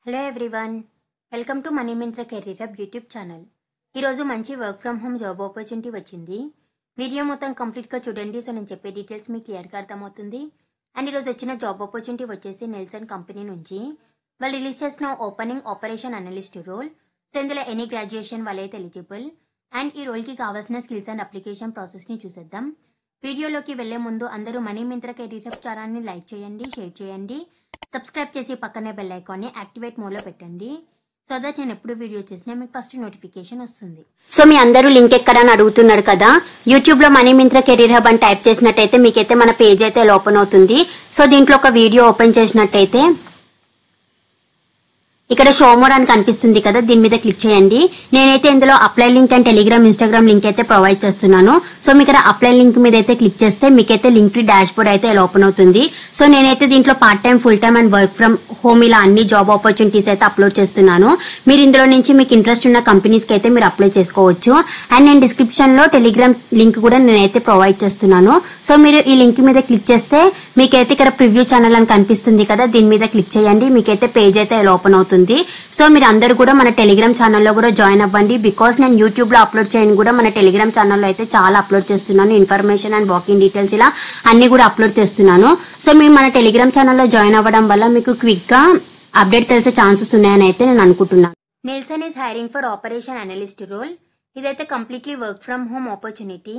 Hello everyone, welcome to money Myntra career hub YouTube channel. ఈరోజు మంచి work from home job opportunity వచ్చింది. Video మొత్తం కంప్లీట్గా చూడండి. సో నేను చెప్పే డీటెయిల్స్ మీకు క్లియర్గా అర్థమవుతుంది. అండ్ ఈరోజు వచ్చిన జాబ్ ఆపర్చునిటీ వచ్చేసి నెల్సన్ కంపెనీ నుంచి వాళ్ళు రిలీజ్ చేసిన opening operation analyst role. So ఇందులో ఎనీ గ్రాడ్యుయేషన్ వాళ్ళైతే ఎలిజిబుల్. అండ్ ఈ రోల్కి కావాల్సిన స్కిల్స్ అండ్ అప్లికేషన్ ప్రాసెస్ని చూసేద్దాం. వీడియోలోకి వెళ్లే ముందు అందరూ మనీ మింత్ర కెరీర్ హబ్ ఛానల్ని లైక్ చేయండి, షేర్ చేయండి, సబ్స్క్రైబ్ చేసి పక్కనే బెల్ ఐకాన్ని యాక్టివేట్ మోడ్లో పెట్టండి. సో దట్ నేను ఎప్పుడు వీడియో చేసినా మీకు ఫస్ట్ నోటిఫికేషన్ వస్తుంది. సో మీ అందరూ లింక్ ఎక్కడ అని అడుగుతున్నారు కదా. యూట్యూబ్లో మనీ మింత్ర కెరీర్ హబ్ అని టైప్ చేసినట్టయితే మీకైతే మన పేజ్ అయితే ఓపెన్ అవుతుంది. సో దీంట్లో ఒక వీడియో ఓపెన్ చేసినట్టయితే ఇక్కడ షో మోర్ అని కనిపిస్తుంది కదా, దీని మీద క్లిక్ చేయండి. నేనైతే ఇందులో apply link and Telegram, Instagram link అయితే ప్రొవైడ్ చేస్తున్నాను. సో మీకు ఇక్కడ అప్లై లింక్ మీద అయితే క్లిక్ చేస్తే మీకైతే లింక్ డాష్ బోర్డ్ అయితే ఇలా ఓపెన్ అవుతుంది. సో నేనైతే దీంట్లో part time, full time and work from home ఇలా అన్ని జాబ్ ఆపర్చునిటీస్ అయితే అప్లోడ్ చేస్తున్నాను. మీరు ఇందులో నుంచి మీకు ఇంట్రెస్ట్ ఉన్న కంపెనీస్కి అయితే మీరు అప్లై చేసుకోవచ్చు. అండ్ నేను డిస్క్రిప్షన్ లో టెలిగ్రామ్ లింక్ కూడా నేనైతే ప్రొవైడ్ చేస్తున్నాను. సో మీరు ఈ లింక్ మీద క్లిక్ చేస్తే మీకైతే ఇక్కడ ప్రివ్యూ ఛానల్ అని కనిపిస్తుంది కదా, దీని మీద క్లిక్ చేయండి. మీకైతే పేజ్ అయితే ఇలా ఓపెన్ అవుతుంది. సో మీరు అందరూ కూడా మన టెలిగ్రామ్ ఛానల్లో కూడా జాయిన్ అవ్వండి. బికాస్ నేను యూట్యూబ్ లో అప్లోడ్ చేయని కూడా మన టెలిగ్రామ్ ఛానల్లో అయితే చాలా అప్లోడ్ చేస్తున్నాను. ఇన్ఫర్మేషన్ అండ్ వాకింగ్ డీటెయిల్స్ ఇలా అన్ని కూడా అప్లోడ్ చేస్తున్నాను. సో మీరు మన టెలిగ్రామ్ ఛానల్లో జాయిన్ అవ్వడం వల్ల మీకు క్విక్ గా అప్డేట్ తెలిసే ఛాన్సెస్ ఉన్నాయని అయితే నేను అనుకుంటున్నాను. Nelson is hiring for operation analyst role. ఇదైతే completely work from home opportunity.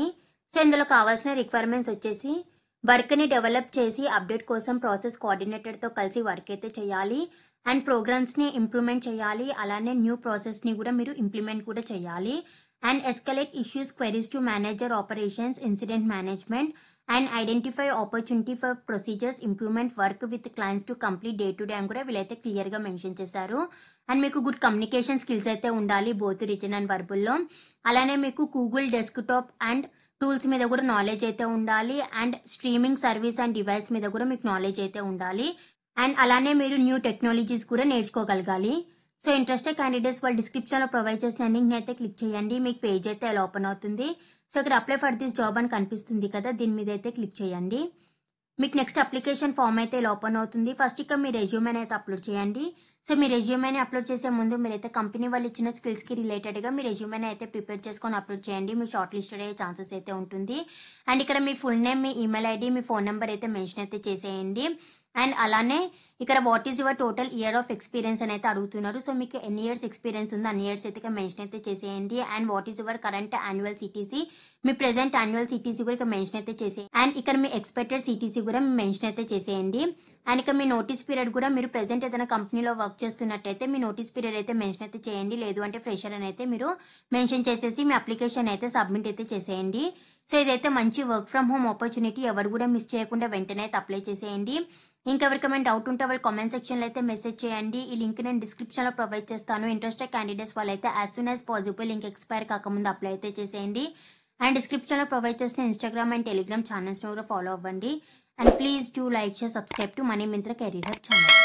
So ఇందులో కావాల్సిన రిక్వైర్మెంట్స్ వచ్చేసి వర్క్ ని డెవలప్ చేసి అప్డేట్ కోసం ప్రాసెస్ కోఆర్డినేటర్ తో కలిసి వర్క్ అయితే చేయాలి. అండ్ ప్రోగ్రామ్స్ ని ఇంప్రూవ్మెంట్ చేయాలి. అలానే న్యూ ప్రాసెస్ ని కూడా మీరు ఇంప్లిమెంట్ కూడా చేయాలి. And escalate issues, queries to manager operations, incident management and identify opportunity for procedures improvement, work with clients to complete day to day అని కూడా వీళ్ళైతే క్లియర్ గా మెన్షన్ చేశారు. అండ్ మీకు గుడ్ కమ్యూనికేషన్ స్కిల్స్ అయితే ఉండాలి, బోత్ రిటన్ అండ్ వర్బుల్ లో. అలానే మీకు గూగుల్ డెస్క్టాప్ అండ్ టూల్స్ మీద కూడా నాలెడ్జ్ అయితే ఉండాలి. And streaming service and device మీద కూడా మీకు నాలెడ్జ్ అయితే ఉండాలి. అండ్ అలానే మీరు న్యూ టెక్నాలజీస్ కూడా నేర్చుకోగలగాలి. సో ఇంట్రెస్టెడ్ క్యాండిడేట్స్ వాళ్ళు డిస్క్రిప్షన్ లో ప్రొవైడ్ చేసిన లింక్ అయితే క్లిక్ చేయండి. మీకు పేజ్ అయితే ఎలా ఓపెన్ అవుతుంది. సో ఇక్కడ అప్లై ఫర్ దిస్ జాబ్ అని కనిపిస్తుంది కదా, దీని మీద అయితే క్లిక్ చేయండి. మీకు నెక్స్ట్ అప్లికేషన్ ఫామ్ అయితే ఇలా ఓపెన్ అవుతుంది. ఫస్ట్ ఇక్కడ మీ రెజ్యూమేని అయితే అప్లోడ్ చేయండి. సో మీ రెజ్యూమేని అప్లోడ్ చేసే ముందు మీరైతే కంపెనీ వాళ్ళు ఇచ్చిన స్కిల్స్ కి రిలేటెడ్ గా మీ రెజ్యూమేని అయితే ప్రిపేర్ చేసుకొని అప్లోడ్ చేయండి. మీ షార్ట్ లిస్టెడ్ అయ్యే ఛాన్సెస్ అయితే ఉంటుంది. అండ్ ఇక్కడ మీ ఫుల్ నేమ్, మీ ఈమెయిల్ ఐడి, మీ ఫోన్ నెంబర్ అయితే మెన్షన్ అయితే చేసేయండి. అండ్ అలానే ఇక్కడ what is your total year of experience అని అయితే అడుగుతున్నారు. సో మీకు ఎన్ని ఇయర్స్ ఎక్స్పీరియన్స్ ఉందో అన్ని ఇయర్స్ అయితే మెన్షన్ అయితే చేసేయండి. And what is your current annual CTC, me present annual CTC కూడా ఇక్కడ మెన్షన్ అయితే చేసేయండి. అండ్ ఇక్కడ మీ ఎక్స్పెక్టెడ్ సిటీసీ కూడా మెన్షన్ అయితే చేసేయండి. అండ్ ఇక మీ నోటీస్ పీరియడ్ కూడా మీరు ప్రెసెంట్ ఏదైనా కంపెనీలో వర్క్ చేస్తున్నట్టయితే మీ నోటీస్ పీరియడ్ అయితే మెన్షన్ అయితే చేయండి. లేదు అంటే ఫ్రెషర్ అని అయితే మీరు మెన్షన్ చేసేసి మీ అప్లికేషన్ అయితే సబ్మిట్ అయితే చేసేయండి. సో ఇదైతే మంచి వర్క్ ఫ్రమ్ హోమ్ ఆపర్చునిటీ. ఎవరు కూడా మిస్ చేయకుండా వెంటనే అయితే అప్లై చేసేయండి. ఇంకెవరికైనా డౌట్ ఉంటే వాళ్ళు కామెంట్ సెక్షన్లో అయితే మెసేజ్ చేయండి. ఈ లింక్ నేను డిస్క్రిప్షన్లో ప్రొవైడ్ చేస్తాను. ఇంట్రెస్టెడ్ క్యాండిడేట్స్ వాళ్ళైతే as soon as possible link expire కాకముందు అప్లై అయితే చేసేయండి. అండ్ డిస్క్రిప్షన్లో ప్రొవైడ్ చేసిన ఇన్స్టాగ్రామ్ అండ్ టెలిగ్రామ్ ఛానల్స్ని కూడా ఫాలో అవ్వండి. And please do like, share, subscribe to money Myntra career hub channel.